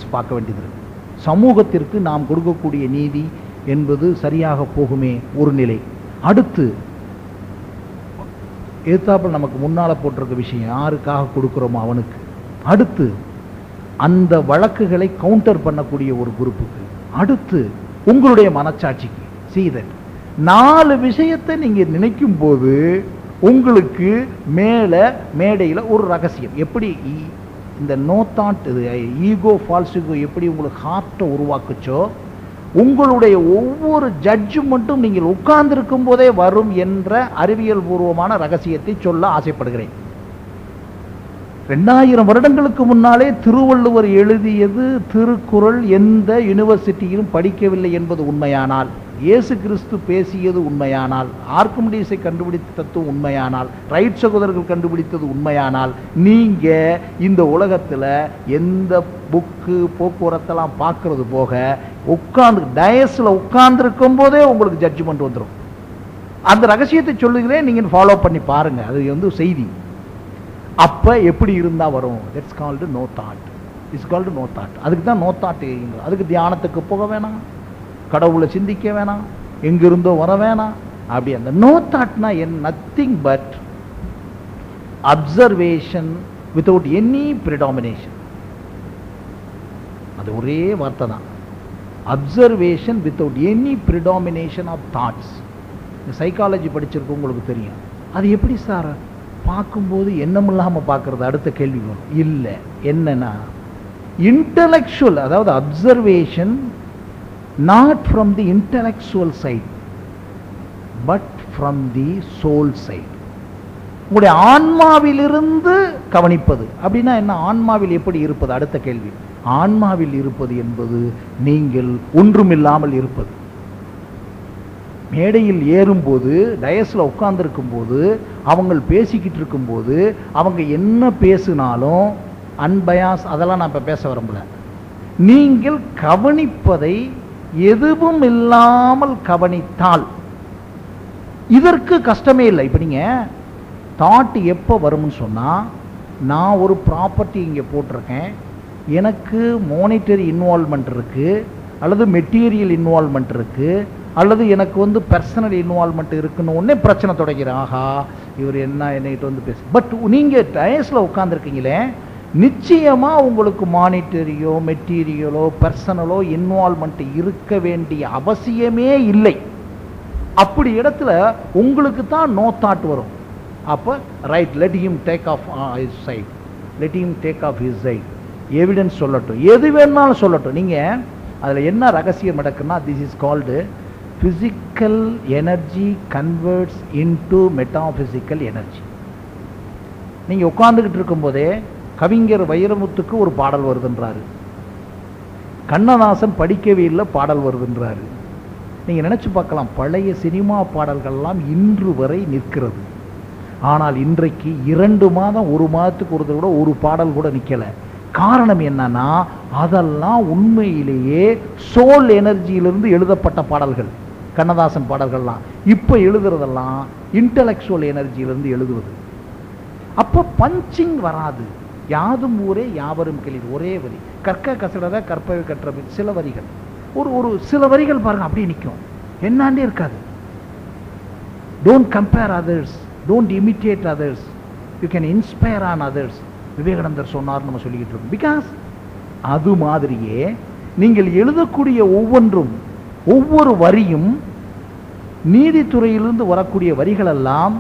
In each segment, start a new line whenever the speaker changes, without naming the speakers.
Ethics பார்க்க வேண்டியது இருக்கு. சமூகத்திற்கு நாம் கொடுக்கக்கூடிய நீதி என்பது சரியாக போகுமே ஒரு நிலை. அடுத்து ஏத்தாப்புல நமக்கு முன்னால போட்டிருக்க விஷயம் யாருக்காக கொடுக்கிறோமோ அவனுக்கு. அடுத்து அந்த வழக்குகளை கவுண்டர் பண்ணக்கூடிய ஒரு குரூப்புக்கு. அடுத்து உங்களுடைய மனச்சாட்சிக்கு. சீதன் 4 விஷயத்தை நீங்க நினைக்கும் போது உங்களுக்கு மேல மேடையில் ஒரு ரகசியம் எப்படி இந்த no thought ego false ego எப்படி உங்களுக்கு ஹார்ட்டை உருவாக்குச்சோ, உங்களுடைய ஒவ்வொரு ஜட்ஜ்மெண்ட்டும் நீங்கள் உட்கார்ந்திருக்கும் போதே வரும் என்ற அறிவியல் பூர்வமான ரகசியத்தை சொல்ல ஆசைப்படுகிறேன். 2000 வருடங்களுக்கு முன்னாலே திருவள்ளுவர் எழுதியது திருக்குறள் எந்த யூனிவர்சிட்டியிலும் படிக்கவில்லை என்பது உண்மையானால், இயேசு கிறிஸ்து பேசியது உண்மையானால், ஆர்க்கிமிடிஸை கண்டுபிடித்த தத்துவம் உண்மையானால், ரைட் சகோதரர்கள் கண்டுபிடித்தது உண்மையானால், நீங்க இந்த உலகத்துல எந்த புக்கு போக்குவரத்தெல்லாம் பார்க்கறது போக உட்கார்ந்து டயஸ்ல உட்கார்ந்துருக்கும் போதே உங்களுக்கு ஜட்ஜ்மெண்ட் வந்துடும். அந்த ரகசியத்தை சொல்லுகிறேன், நீங்க ஃபாலோ பண்ணி பாருங்க. அது செய்தி. அப்ப எப்படி இருந்தா வரும்? That's called no thought. It's called no thought. அதுக்கு தான் நோ தாட். அதுக்கு தியானத்துக்கு போக வேணாம், கடவுளை சிந்திக்க வேணாம், எங்கிருந்தோ வர வேணாம். அப்படி அந்த நோ தாட்னா nothing but observation without any predomination. அது ஒரே வார்த்தை தான். Observation without any predomination of thoughts. Psychology படிச்சிருக்க உங்களுக்கு தெரியும். அது எப்படி சார் பார்க்கும்போது எண்ணமில்லாம பார்க்கறது? அடுத்த கேள்வி வரும். இல்லை, என்னன்னா இன்டலெக்சுவல், அதாவது observation not from the intellectual side but from the soul side. உங்களுடைய ஆன்மாவிலிருந்து கவனிப்பது. அப்படின்னா என்ன? ஆன்மாவில் எப்படி இருப்பது? அடுத்த கேள்வி. ஆன்மாவில் இருப்பது என்பது நீங்கள் ஒன்றுமில்லாமல் இருப்பது. மேடையில் ஏறும்போது, டயஸ்ல உட்கார்ந்துருக்கும் போது, அவங்க பேசிக்கிட்டு இருக்கும்போது, அவங்க என்ன பேசினாலும் அன்பயாஸ் அதெல்லாம் நான் இப்ப பேச விரும்பல. நீங்கள் கவனிப்பதை எதுவும் இல்லாமல் கவனித்தால் இதற்கு கஷ்டமே இல்லை. இப்ப நீங்க தாட் எப்போ வரும்னு சொன்னா, நான் ஒரு ப்ராப்பர்ட்டி இங்கே போட்டிருக்கேன், எனக்கு மானிட்டரி இன்வால்மெண்ட் இருக்கு, அல்லது மெட்டீரியல் இன்வால்மெண்ட் இருக்கு, அல்லது எனக்கு பர்சனல் இன்வால்மெண்ட் இருக்குன்னு உடனே பிரச்சனை தொடங்கிறேன். ஆஹா, இவர் என்னகிட்ட பேசு. பட் நீங்க டயஸ்ல உட்கார்ந்துருக்கீங்களே, நிச்சயமா உங்களுக்கு மானிட்டரியோ மெட்டீரியலோ பர்சனலோ இன்வால்மெண்ட் இருக்க வேண்டிய அவசியமே இல்லை. அப்படி இடத்துல உங்களுக்கு தான் நோ தாட் வரும். அப்ப right, let him take off his side, let him take off his side. Evidence சொல்லட்டும், எது வேணாலும் சொல்லட்டும். நீங்க அதுல என்ன ரகசியம் நடக்குன்னா, this is called physical energy converts into metaphysical energy. நீங்க உட்கார்ந்துகிட்டு இருக்கும் போதே கவிஞர் வைரமுத்துக்கு ஒரு பாடல் வருதுன்றாரு, கண்ணதாசன் படிக்கவே இல்லை பாடல் வருதுன்றாரு. நீங்க நினைச்சு பார்க்கலாம், பழைய சினிமா பாடல்கள்லாம் இன்று வரை நிற்கிறது. ஆனால் இன்றைக்கு 2 மாதம் 1 மாதத்துக்கு ஒரு கூட ஒரு பாடல் கூட நிக்கல. காரணம் என்னன்னா, அதெல்லாம் உண்மையிலேயே சோல் எனர்ஜியிலிருந்து எழுதப்பட்ட பாடல்கள். கண்ணதாசன் பாடல்கள்லாம் இப்ப எழுதுறதெல்லாம் இன்டலெக்சுவல் எனர்ஜியிலிருந்து எழுதுவது. அப்ப பஞ்சிங் வராது. யாதும் ஊரே யாவரும் கேளீர், ஒரே வரி. கற்க கசடர கற்பவை கற்ற சில வரிகள், ஒரு சில வரிகள் பாருங்க அப்படியே நிற்கும், என்னாண்டே இருக்காது. Don't compare others, don't imitate others, you can inspire on others. விவேகானந்தர் சொன்னார், நம்ம சொல்லிக்கிட்டு இருக்கோம். பிகாஸ் அது மாதிரியே நீங்கள் எழுதக்கூடிய ஒவ்வொன்றும், ஒவ்வொரு வரியும், நீதித்துறையிலிருந்து வரக்கூடிய வரிகள் எல்லாம்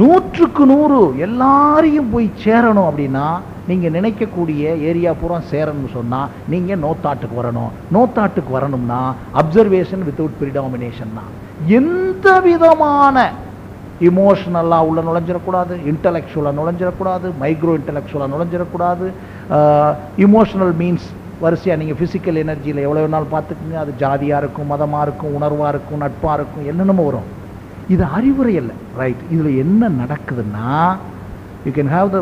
100க்கு 100 எல்லாரையும் போய் சேரணும். அப்படின்னா நீங்க நினைக்கக்கூடிய ஏரியா பூரா சேரணும்னு சொன்னா நீங்க நோ தாட்டுக்கு வரணும். நோ தாட்டுக்கு வரணும்னா அப்சர்வேஷன் வித்தவுட் ப்ரிடாமினேஷன் தான். எந்த விதமான இமோஷனலா உள்ள நுழைஞ்சிடக்கூடாது, இன்டலெக்சுவலா நுழைஞ்சிடக்கூடாது, மைக்ரோ இன்டலெக்சுவலா நுழைஞ்சிடக்கூடாது. இமோஷனல் மீன்ஸ் வரிசையா நீங்க பிசிக்கல் எனர்ஜியில் எவ்வளவு நாள் பார்த்துக்குங்க. அது ஜாதியா இருக்கும், மதமா இருக்கும், உணர்வா இருக்கும், நட்பா இருக்கும், என்னென்னமோ வரும். இது அறிவுரை அல்ல. ரைட், இதுல என்ன நடக்குதுன்னா, you can have the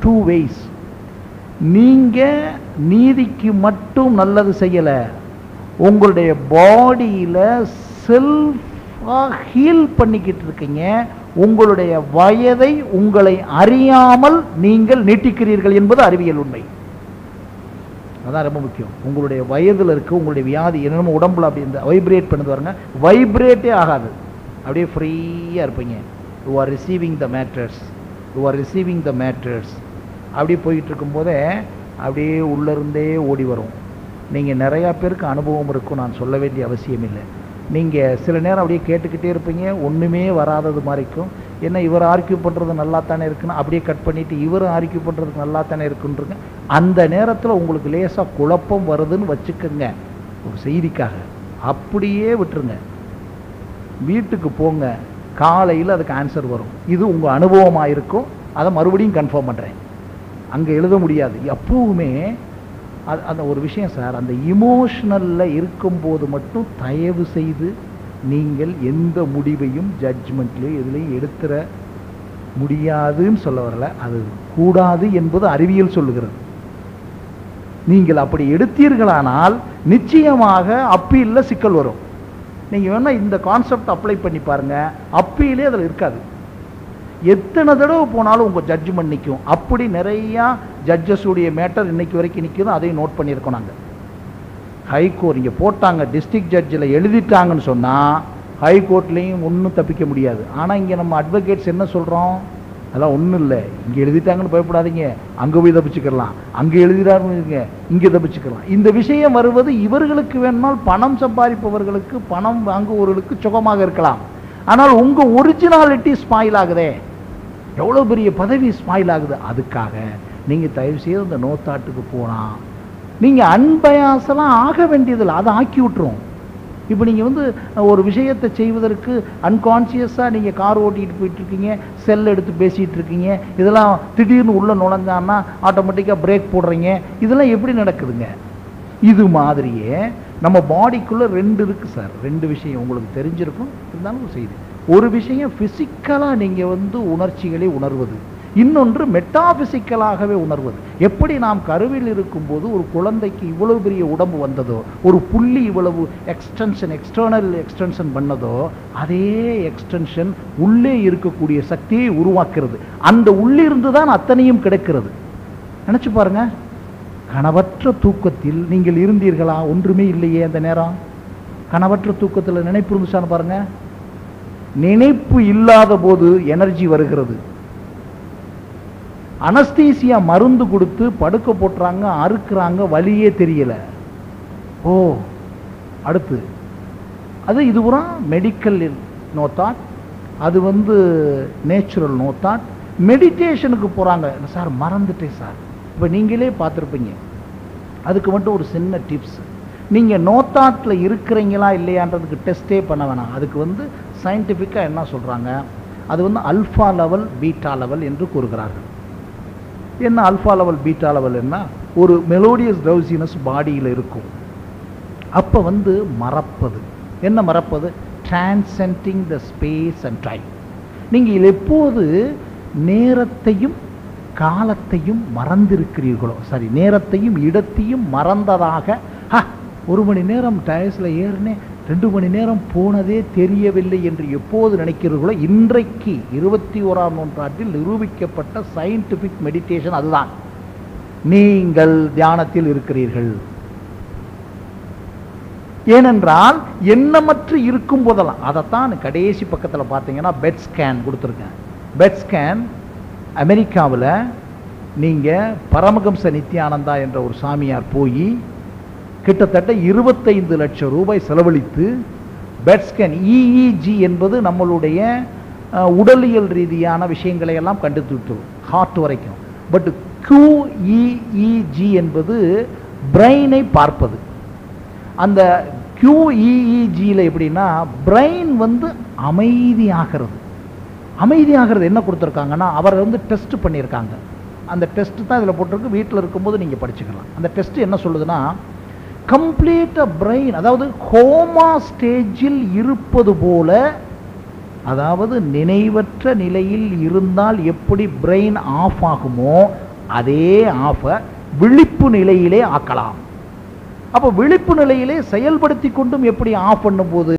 2 ways. நீங்க நீதிக்கு மட்டும் நல்லது செய்யல, உங்களுடைய பாடியில செல்ஃபா ஹீல் பண்ணிக்கிட்டு இருக்கீங்க. உங்களுடைய வயதை உங்களை அறியாமல் நீங்கள் நீட்டிக்கிறீர்கள் என்பது அறிவியல் உண்மை. அதான் ரொம்ப முக்கியம். உங்களுடைய வயதில் இருக்க உங்களுடைய வியாதி என்னென்ன உடம்புல அப்படி இந்த வைப்ரேட் பண்ணுது பாருங்க, வைப்ரேட்டே ஆகாது, அப்படியே ஃப்ரீயாக இருப்பீங்க. You are receiving the matters, you are receiving the matters. அப்படியே போயிட்டு இருக்கும்போதே அப்படியே உள்ளேருந்தே ஓடி வரும். நீங்கள் நிறையா பேருக்கு அனுபவம் இருக்கும், நான் சொல்ல வேண்டிய அவசியம் இல்லை. நீங்கள் சில நேரம் அப்படியே கேட்டுக்கிட்டே இருப்பீங்க, ஒன்றுமே வராதது மாதிரிக்கும். என்ன இவர் ஆர்கியூ பண்ணுறது நல்லா தானே இருக்குன்னு அப்படியே கட் பண்ணிவிட்டு இவரும் ஆர்கியூ பண்ணுறதுக்கு நல்லா தானே இருக்குன்றிருங்க. அந்த நேரத்தில் உங்களுக்கு லேசாக குழப்பம் வருதுன்னு வச்சுக்கோங்க, ஒரு செய்திக்காக அப்படியே விட்டுருங்க. வீட்டுக்கு போங்க, காலையில் அதுக்கு ஆன்சர் வரும். இது உங்கள் அனுபவமாக இருக்கும். அதை மறுபடியும் கன்ஃபார்ம் பண்ணுறேன். அங்கே எழுத முடியாது எப்பவுமே. அந்த ஒரு விஷயம் சார், அந்த இமோஷனலில் இருக்கும்போது மட்டும் தயவு செய்து நீங்கள் எந்த முடிவையும் ஜட்ஜ்மெண்ட்லேயும் எதுலையும் எடுத்துற முடியாதுன்னு சொல்ல வரல, அது கூடாது என்பது அறிவியல் சொல்லுகிறது. நீங்கள் அப்படி எடுத்தீர்களானால் நிச்சயமாக அப்பீலில் சிக்கல் வரும். நீங்கள் வேணால் இந்த கான்செப்ட் அப்ளை பண்ணி பாருங்கள், அப்பீலே அதில் இருக்காது. எத்தனை தடவை போனாலும் உங்கள் ஜட்ஜ்மெண்ட் நிற்கும். அப்படி நிறையா ஜட்ஜஸுடைய மேட்டர் இன்னைக்கு வரைக்கும் நிற்குது, அதையும் நோட் பண்ணியிருக்கோம் நாங்கள். ஹைகோர்ட் இங்கே போட்டாங்க, டிஸ்ட்ரிக்ட் ஜட்ஜில் எழுதிட்டாங்கன்னு சொன்னால் ஹைகோர்ட்லேயும் ஒன்றும் தப்பிக்க முடியாது. ஆனால் இங்கே நம்ம அட்வொகேட்ஸ் என்ன சொல்கிறோம், அதெல்லாம் ஒன்றும் இல்லை, இங்கே எழுதிட்டாங்கன்னு பயப்படாதீங்க, அங்கே போய் தப்பிச்சுக்கலாம், அங்கே எழுதிடாருங்க இங்கே தப்பிச்சுக்கலாம். இந்த விஷயம் வருவது இவர்களுக்கு வேணுமால் பணம் சம்பாதிப்பவர்களுக்கு, பணம் வாங்குவவர்களுக்கு சுகமாக இருக்கலாம். ஆனால் உங்கள் ஒரிஜினாலிட்டி ஸ்பாயில் ஆகுதே, எவ்வளோ பெரிய பதவி ஸ்பாயில் ஆகுது. அதுக்காக நீங்கள் தயவு செய்து அந்த நோத்தாட்டுக்கு போனால் நீங்கள் அன்பயாசெல்லாம் ஆக வேண்டியதில்லை, அதை ஆக்கி விட்டுரும். இப்போ நீங்கள் வந்து ஒரு விஷயத்தை செய்வதற்கு அன்கான்சியஸாக நீங்கள் கார் ஓட்டிகிட்டு போயிட்டுருக்கீங்க, செல் எடுத்து பேசிகிட்டு இருக்கீங்க, இதெல்லாம் திடீர்னு உள்ளே நுழைஞ்சான்னா ஆட்டோமேட்டிக்காக பிரேக் போடுறீங்க. இதெல்லாம் எப்படி நடக்குதுங்க? இது மாதிரியே நம்ம பாடிக்குள்ளே ரெண்டு இருக்குது சார். ரெண்டு விஷயம் உங்களுக்கு தெரிஞ்சிருக்கும், இருந்தாலும் ஒரு செய்தி. ஒரு விஷயம் ஃபிசிக்கலாக நீங்கள் வந்து உணர்ச்சிகளை உணர்வது, இன்னொன்று மெட்டாபிசிக்கலாகவே உணர்வது. எப்படி நாம் கருவில் இருக்கும்போது ஒரு குழந்தைக்கு இவ்வளவு பெரிய உடம்பு வந்ததோ, ஒரு புள்ளி இவ்வளவு எக்ஸ்டர்னல் எக்ஸ்டென்ஷன் பண்ணதோ, அதே எக்ஸ்டென்ஷன் உள்ளே இருக்கக்கூடிய சக்தியை உருவாக்குறது. அந்த உள்ளிருந்து தான் அத்தனையும் கிடைக்கிறது. நினச்சி பாருங்க, கனவற்ற தூக்கத்தில் நீங்கள் இருந்தீர்களா? ஒன்றுமே இல்லையே அந்த நேரம். கனவற்ற தூக்கத்தில் நினைப்பு இருந்துச்சான்னு பாருங்க. நினைப்பு இல்லாத போது எனர்ஜி வருகிறது. அனஸ்தீசியா மருந்து கொடுத்து படுக்க போட்டுறாங்க, அறுக்குறாங்க, வலியே தெரியல. ஓ அடுத்து அது இதுவரை மெடிக்கல் நோ தாட், அது வந்து நேச்சுரல் நோ தாட். மெடிடேஷனுக்கு போகிறாங்க, சார் மறந்துட்டேன் சார். இப்போ நீங்களே பார்த்துருப்பீங்க. அதுக்கு மட்டும் ஒரு சின்ன டிப்ஸ், நீங்கள் நோ தாட்டில் இருக்கிறீங்களா இல்லையான்றதுக்கு டெஸ்ட்டே பண்ண வேணாம். அதுக்கு வந்து சயின்டிஃபிக்காக என்ன சொல்கிறாங்க, அது வந்து அல்ஃபா லெவல் பீட்டா லெவல் என்று கூறுகிறார்கள். என்ன அல்ஃபா லெவல் பீட்டா லெவல் என்ன, ஒரு மெலோடியஸ் ட்ரௌசினஸ் பாடியில் இருக்கும். அப்போ வந்து மறப்பது, என்ன மறப்பது, டிரான்சென்டிங் த ஸ்பேஸ் அண்ட் டைம். நீங்கள் எப்போது நேரத்தையும் காலத்தையும் மறந்திருக்கிறீர்களோ, சரி நேரத்தையும் இடத்தையும் மறந்ததாக, ஒரு மணி நேரம் டயர்ஸில் ஏறினேன், 2 மணி நேரம் போனதே தெரியவில்லை என்று எப்போது நினைக்கிறீர்களோ, இன்றைக்கு 21ஆம் நூற்றாண்டில் நிரூபிக்கப்பட்ட சயின்டிஃபிக் மெடிடேஷன் அதுதான். நீங்கள் தியானத்தில் இருக்கிறீர்கள். ஏனென்றால் எண்ணமற்று இருக்கும் போதெல்லாம், அதைத்தான் கடைசி பக்கத்தில் பார்த்தீங்கன்னா பெட் ஸ்கேன் கொடுத்துருக்கேன். பெட் ஸ்கேன் அமெரிக்காவில் நீங்கள் பரமஹம்ச நித்யானந்தா என்ற ஒரு சாமியார் போய் கிட்டத்தட்ட 25 லட்சம் ரூபாய் செலவழித்து பெட் ஸ்கேன், இஇஜி என்பது நம்மளுடைய உடலியல் ரீதியான விஷயங்களை எல்லாம் கண்டுபிடித்து ஹார்ட் வரைக்கும். பட் QEEG என்பது பிரெயினை பார்ப்பது. அந்த QEEGயில் எப்படின்னா பிரெயின் வந்து அமைதியாகிறது. அமைதியாகிறது என்ன கொடுத்துருக்காங்கன்னா, அவர் வந்து டெஸ்ட் பண்ணியிருக்காங்க. அந்த டெஸ்ட் தான் இதில் போட்டிருக்கு, வீட்டில் இருக்கும்போது நீங்கள் படிச்சுக்கலாம். அந்த டெஸ்ட் என்ன சொல்லுதுன்னா, கம்ப்ளீட் பிரெயின், அதாவது கோமா ஸ்டேஜில் இருப்பது போல, அதாவது நினைவற்ற நிலையில் இருந்தால் எப்படி பிரெயின் ஆஃப் ஆகுமோ அதே ஆஃபை விழிப்பு நிலையிலே ஆக்கலாம். அப்போ விழிப்பு நிலையிலே செயல்படுத்தி கொண்டும் எப்படி ஆஃப் பண்ணும்போது